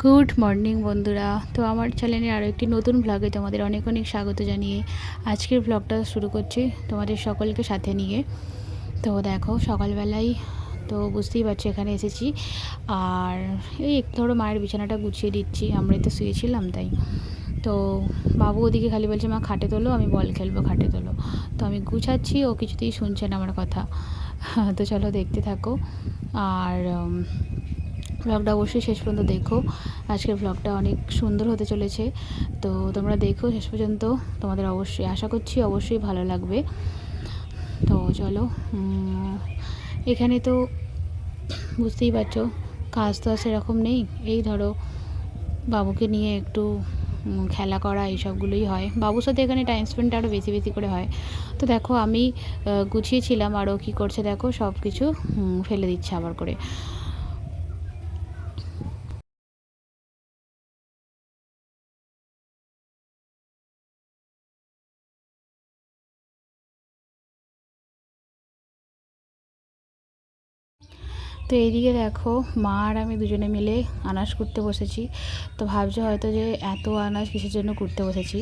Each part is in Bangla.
গুড মর্নিং বন্ধুরা। তো আমার চ্যানেলে আরও একটি নতুন ব্লগে তোমাদের অনেক অনেক স্বাগত জানিয়ে আজকের ব্লগটা শুরু করছি তোমাদের সকলকে সাথে নিয়ে। তো দেখো সকালবেলায় তো বুঝতেই পারছি এখানে এসেছি, আর এই একটু ধরো মায়ের বিছানাটা গুছিয়ে দিচ্ছি, আমরাই তো শুয়েছিলাম তাই। তো বাবু ওদিকে খালি বলছে মা খাটে তোলো, আমি বল খেলবো, খাটে তোলো। তো আমি গুছাচ্ছি, ও কিছুতেই শুনছে না আমার কথা। তো চলো দেখতে থাকো, আর ব্লগটা অবশ্যই শেষ পর্যন্ত দেখো। আজকের ব্লগটা অনেক সুন্দর হতে চলেছে, তো তোমরা দেখো শেষ পর্যন্ত। তোমাদের অবশ্যই আশা করছি অবশ্যই ভালো লাগবে। তো চলো, এখানে তো বুঝতেই পারছো কাজ তো আর সেরকম নেই। এই ধরো বাবুকে নিয়ে একটু খেলা করা এইসবগুলোই হয়, বাবুর সাথে এখানে টাইম স্পেন্ডটা আরও বেশি বেশি করে হয়। তো দেখো আমি গুছিয়েছিলাম, আরও কী করছে দেখো, সব কিছু ফেলে দিচ্ছে আবার করে। তো এইদিকে দেখো মা আর আমি দুজনে মিলে আনাজ করতে বসেছি। তো ভাবছো হয়তো যে এত আনাজ কিসের জন্য করতে বসেছি।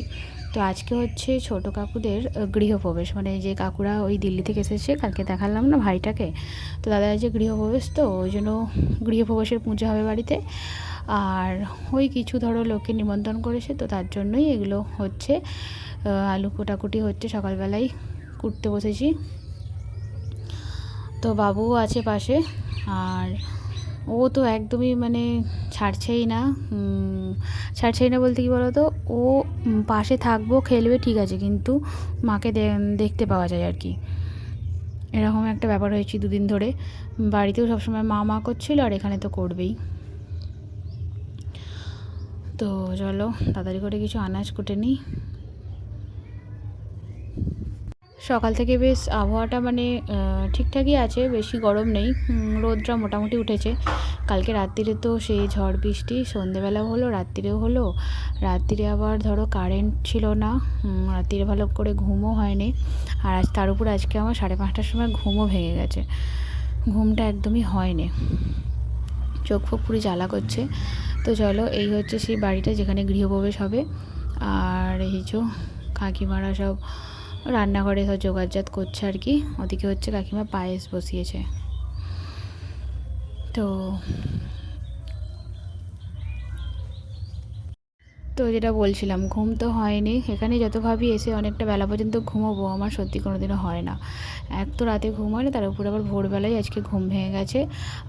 তো আজকে হচ্ছে ছোটো কাকুদের গৃহপ্রবেশ, মানে যে কাকুরা ওই দিল্লি থেকে এসেছে, কালকে দেখালাম না ভাইটাকে। তো দাদার যে গৃহপ্রবেশ, তো ওই জন্য গৃহপ্রবেশের পুজো হবে বাড়িতে। আর ওই কিছু ধরো লোককে নিমন্ত্রণ করেছে, তো তার জন্যই এগুলো হচ্ছে। আলু কোটাকুটি হচ্ছে, সকালবেলায় কুটতে বসেছি। তো বাবুও আছে পাশে, আর ও তো একদমই মানে ছাড়ছেই না। ছাড়ছেই না বলতে কী বলো তো, ও পাশে থাকবো খেলবে ঠিক আছে, কিন্তু মাকে দেখতে পাওয়া যায় আর কি। এরকম একটা ব্যাপার হয়েছে দুদিন ধরে। বাড়িতেও সবসময় মা মা করছিল, আর এখানে তো করবেই। তো চলো তাড়াতাড়ি করে কিছু আনাজ কুটে নিই। সকাল থেকে বেশ আবহাওয়াটা মানে ঠিকঠাকই আছে, বেশি গরম নেই, রোদটা মোটামুটি উঠেছে। কালকে রাত্রিরে তো সেই ঝড় বৃষ্টি, সন্ধেবেলাও হলো, রাত্রিরেও হলো। রাত্রিরে আবার ধরো কারেন্ট ছিল না, রাত্রিরে ভালো করে ঘুমও হয়নি। আর আজ তার উপর আজকে আমার 5:30টার সময় ঘুমও ভেঙে গেছে, ঘুমটা একদমই হয়নি, চোখ ফোক পুরো জ্বালা করছে। তো চলো এই হচ্ছে সেই বাড়িটা যেখানে গৃহপ্রবেশ হবে। আর এই যে কাকিমারা সব রান্নাঘরে সব জোগাড়জাত করছে আর কি। ওদিকে হচ্ছে কাকিমা পায়েস বসিয়েছে। তো তো যেটা বলছিলাম, ঘুম তো হয়নি এখানে, যত ভাবি এসে অনেকটা বেলা পর্যন্ত ঘুমোবো, আমার সত্যি কোনো দিনও হয় না। এক তো রাতে ঘুম হয় না, তার উপর আবার ভোরবেলায় আজকে ঘুম ভেঙে গেছে।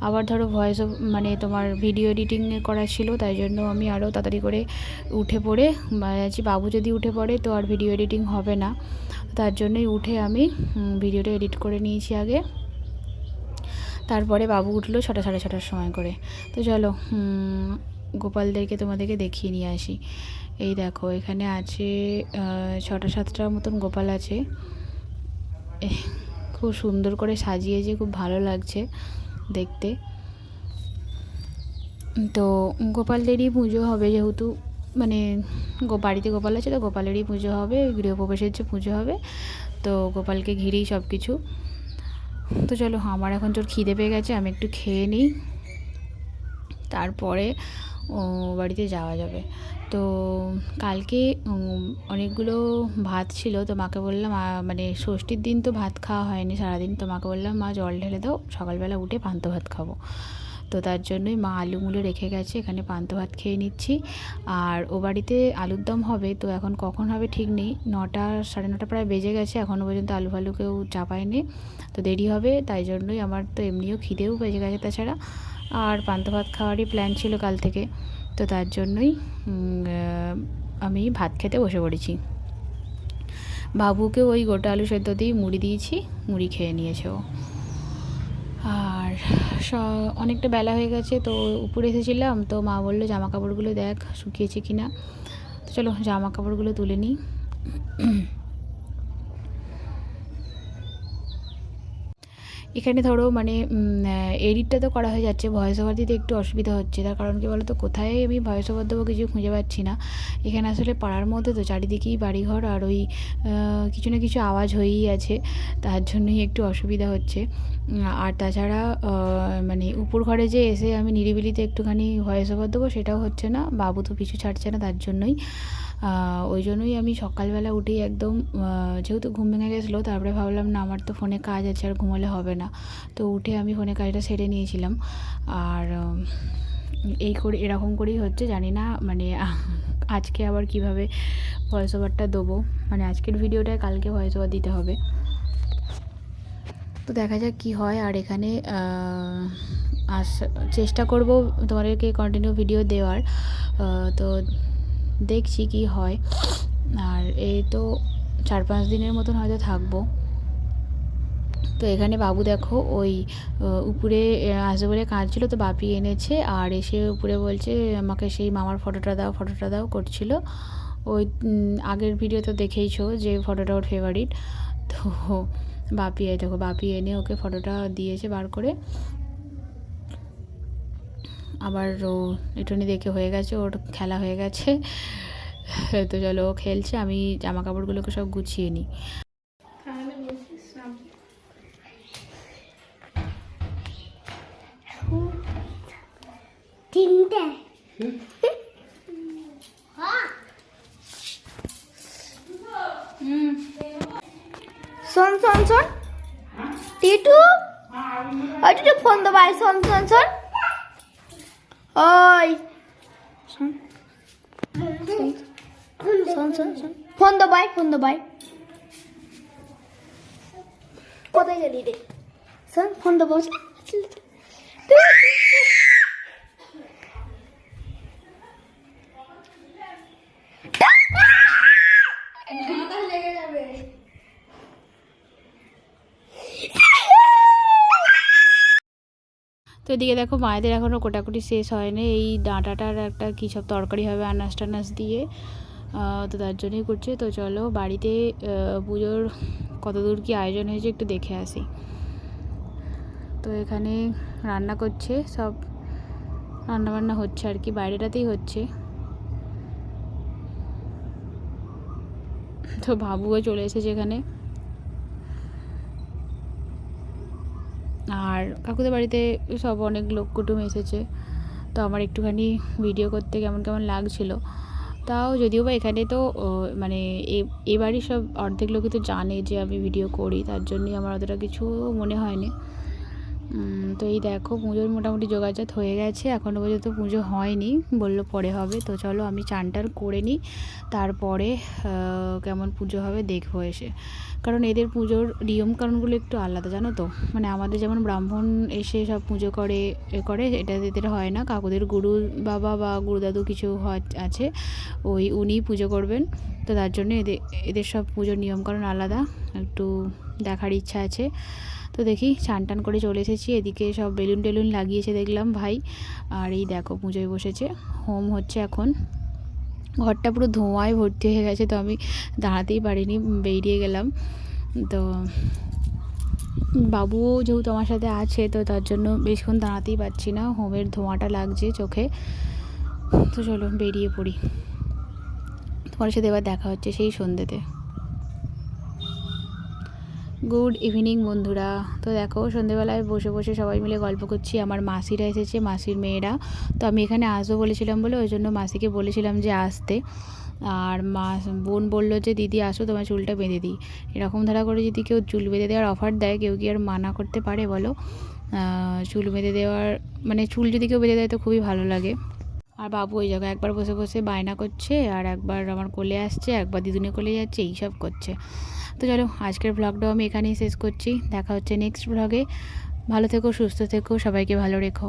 আবার ধরো ভয়েস মানে তোমার ভিডিও এডিটিং করা ছিল, তাই জন্য আমি আরও তাড়াতাড়ি করে উঠে পড়ে আছি। বাবু যদি উঠে পড়ে তো আর ভিডিও এডিটিং হবে না, তার জন্যই উঠে আমি ভিডিওটা এডিট করে নিয়েছি আগে। তারপরে বাবু উঠলো 6টা 6:30টার সময় করে। তো চলো গোপালদেরকে তোমাদেরকে দেখিয়ে নিয়ে আসি। এই দেখো এখানে আছে 6টা 7টার মতন গোপাল আছে। খুব সুন্দর করে সাজিয়েছে, খুব ভালো লাগছে দেখতে। তো গোপালদেরই পুজো হবে, যেহেতু মানে বাড়িতে গোপাল আছে, তো গোপালেরই পুজো হবে, গৃহপ্রবেশের যে পুজো হবে, তো গোপালকে ঘিরেই সব কিছু। তো চলো আমার এখন জোর খিদে পেয়ে গেছে, আমি একটু খেয়ে নিই, তারপরে বাড়িতে যাওয়া যাবে। তো কালকে অনেকগুলো ভাত ছিল, তো মাকে বললাম মানে ষষ্ঠীর দিন তো ভাত খাওয়া হয়নি সারাদিন, তো মাকে বললাম মা জল ঢেলে দাও, সকালবেলা উঠে পান্তা ভাত খাবো। তো তার জন্যই মা আলু মুলো রেখে গেছে, এখানে পান্তা ভাত খেয়ে নিচ্ছি। আর ও বাড়িতে আলুর দম হবে, তো এখন কখন হবে ঠিক নেই, 9টা 9:30 প্রায় বেজে গেছে, এখনও পর্যন্ত আলু ফালু কেউ চাপায়নি, তো দেরি হবে। তাই জন্যই আমার তো এমনিও খিদেও বেজে গেছে তাছাড়া, আর পান্তা ভাত খাওয়ারই প্ল্যান ছিল কাল থেকে। তো তার জন্যই আমি ভাত খেতে বসে পড়েছি। বাবুকে ওই গোটা আলু সেদ্ধ দিয়ে মুড়ি দিয়েছি, মুড়ি খেয়ে নিয়েছে ও। আর অনেকটা বেলা হয়ে গেছে, তো উপরে এসেছিলাম, তো মা বললো জামা কাপড়গুলো দেখ শুকিয়েছে কি না। তো চলো জামা কাপড়গুলো তুলে নিই। এখানে ধরো মানে এডিটটা তো করা হয়ে যাচ্ছে, ভয়েস ওভার দিতে একটু অসুবিধা হচ্ছে। তার কারণ কি বলো তো, কোথায় আমি ভয়েস ওভার দেবো কিছু খুঁজে পাচ্ছি না। এখানে আসলে পাড়ার মধ্যে তো চারিদিকেই বাড়িঘর, আর ওই কিছু না কিছু আওয়াজ হয়েই আছে, তার জন্যই একটু অসুবিধা হচ্ছে। আর তাছাড়া মানে উপর ঘরে যে এসে আমি নিরিবিলিতে একটুখানি ভয়েস ওভার দেবো সেটাও হচ্ছে না, বাবু তো পিছু ছাড়ছে না, তার জন্যই ওই জন্যই আমি সকালবেলা উঠেই একদম যেহেতু ঘুম ভেঙে গেছিলো, তারপরে ভাবলাম না আমার তো ফোনে কাজ আছে আর ঘুমালে হবে না, তো উঠে আমি ফোনে কাজটা সেরে নিয়েছিলাম। আর এরকম করেই হচ্ছে, জানি না মানে আজকে আবার কিভাবে ভয়েস ওভারটা দেবো, মানে আজকের ভিডিওটায় কালকে ভয়েস ওভার দিতে হবে। তো দেখা যাক কি হয়। আর এখানে চেষ্টা করব তোমাদেরকে কন্টিনিউ ভিডিও দেওয়ার, তো দেখছি কি হয়। আর এই তো 4-5 দিনের মতন হয়তো থাকবো। তো এখানে বাবু দেখো ওই উপরে আসবে বলে কাঁদছিল, তো বাপি এনেছে, আর এসে উপরে বলছে আমাকে সেই মামার ফটোটা দাও করছিল। ওই আগের ভিডিও তো দেখেইছো যে ফটোটা ওর ফেভারিট। তো বাপি দেখো, বাপি এনে ওকে ফটোটা দিয়েছে বার করে। আবার ও একটুখানি দেখে হয়ে গেছে, ওর খেলা হয়ে গেছে। তো চলো ও খেলছে, আমি জামা কাপড়গুলোকে সব গুছিয়ে নিই। তিনটে শোন শোন শোন টিটু, ওই টিটু ফোন তো ভাই, শোন শোন শোন, ওই শোন শোন শোন শোন, ফোন তো ভাই, ফোন তো ভাই, কোথায় গেলি রে? শোন ফোন তো বস। তো এদিকে দেখো মায়েদের এখনও কোটাকুটি শেষ হয়নি, এই ডাঁটাটার একটা কী সব তরকারি হবে আনাজ টানাজ দিয়ে, তো তার জন্যই করছে। তো চলো বাড়িতে পুজোর কতদূর কী আয়োজন হয়েছে একটু দেখে আসি। তো এখানে রান্না করছে, সব রান্নাবান্না হচ্ছে আর কি, বাইরেটাতেই হচ্ছে। তো বাবুও চলে এসেছে এখানে, আর কাকুদের বাড়িতে সব অনেক লোক কুটুম এসেছে। তো আমার একটুখানি ভিডিও করতে কেমন কেমন লাগছিলো, তাও যদিও বা এখানে তো মানে এ বাড়ির সব অর্ধেক লোকই তো জানে যে আমি ভিডিও করি, তার জন্যই আমার অতটা কিছু মনে হয়নি। তো এই দেখো পুজোর মোটামুটি যোগাযোগ হয়ে গেছে, এখনও পর্যন্ত পুজো হয়নি, বললো পরে হবে। তো চলো আমি চান টান করে নিই, তারপরে কেমন পুজো হবে দেখবো এসে। কারণ এদের পুজোর নিয়মকানুনগুলো একটু আলাদা, জানো তো, মানে আমাদের যেমন ব্রাহ্মণ এসে সব পুজো করে এটা এদের হয় না। কাকুদের গুরু বাবা বা গুরুদাদু কিছু আছে, উনিই পুজো করবেন। তো তার জন্য এদের সব পুজোর নিয়মকানুন আলাদা, একটু দেখার ইচ্ছা আছে। তো দেখি চান টান করে চলে এসেছি, এদিকে সব বেলুন টেলুন লাগিয়েছে দেখলাম ভাই। আর এই দেখো পুজোয় বসেছে, হোম হচ্ছে এখন। ঘরটা পুরো ধোঁয়ায় ভর্তি হয়ে গেছে, তো আমি দাঁড়াতেই পারিনি, বেরিয়ে গেলাম। তো বাবুও যেহেতু আমার সাথে আছে, তো তার জন্য বেশিক্ষণ দাঁড়াতেই পারছি না, হোমের ধোঁয়াটা লাগছে চোখে। তো চলো বেরিয়ে পড়ি, তোমার সাথে এবার দেখা হচ্ছে সেই সন্ধ্যেতে। গুড ইভিনিং বন্ধুরা। তো দেখো সন্ধ্যেবেলায় বসে বসে সবাই মিলে গল্প করছি, আমার মাসিরা এসেছে, মাসির মেয়েরা। তো আমি এখানে আসবো বলেছিলাম বলে ওই জন্য মাসিকে বলেছিলাম যে আসতে, আর বোন বললো যে দিদি আসো তোমার চুলটা বেঁধে দিই। এরকম ধারা করে যদি কেউ চুল বেঁধে দেওয়ার অফার দেয়, কেউ কি আর মানা করতে পারে বলো? চুল বেঁধে দেওয়ার মানে চুল যদি কেউ বেঁধে দেয় তো খুবই ভালো লাগে। আর বাবু ওই জায়গায় একবার বসে বসে বায়না করছে, আর একবার আমার কোলে আসছে, একবার দিদুনের কোলে যাচ্ছে, এইসব করছে। তো চলো আজকের ব্লগটাও আমি এখানেই শেষ করছি, দেখা হচ্ছে নেক্সট ব্লগে। ভালো থেকো, সুস্থ থেকো, সবাইকে ভালো রেখো।